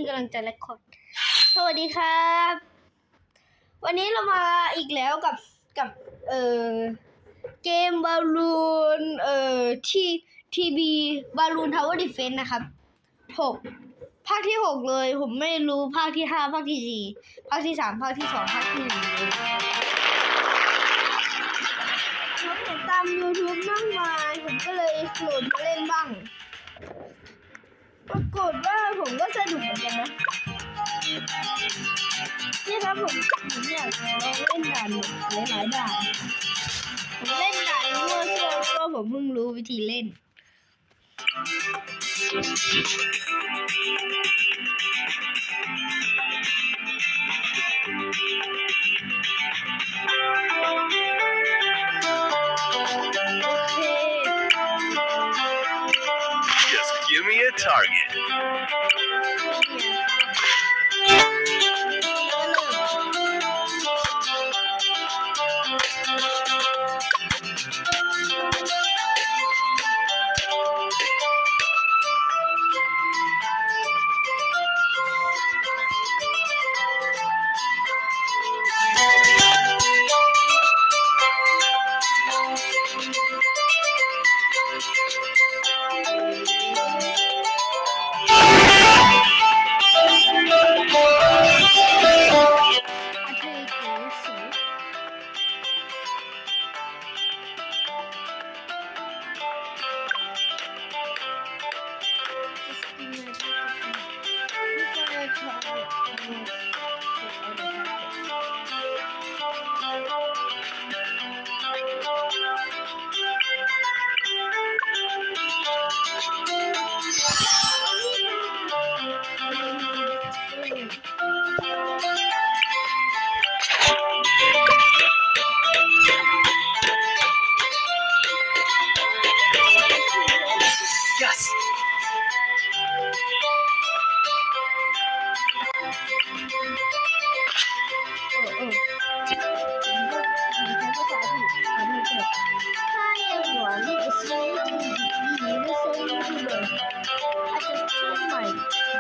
กำลังจะเรคคอร์ดสวัสดีครับวันนี้เรามาอีกแล้วกับเกมบอลลูนที่ทีบอลลูนทาวเวอร์ดิเฟนส์นะครับภาคที่6เลยผมไม่รู้ภาคที่5ภาคที่4ภาคที่3ภาคที่2ภาคที่1เลยผมเห็นตาม YouTube มากมายผมก็เลยโหลดมาเล่นบ้างปรากฏว่าผมก็สนุกเหมือนกันนะนี่ครับผมอยากลองเล่นด่านหลายด่านผมเล่นด่านมั่วซั่วเพราะผมเพิ่งรู้วิธีเล่นJust give me a target. Yes. Hi everyone, it's me, TDE, the same YouTuber. I just changed my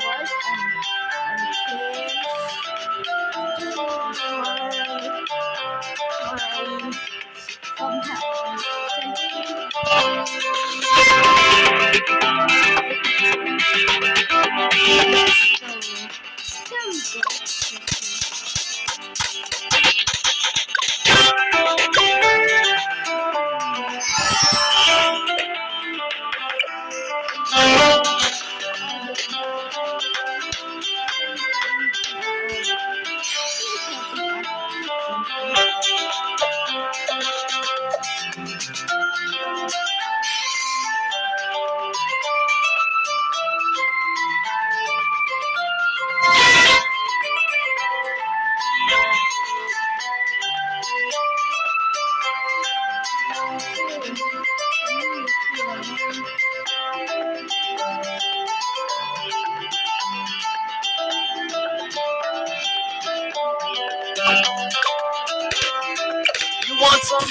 voice and changed You want some?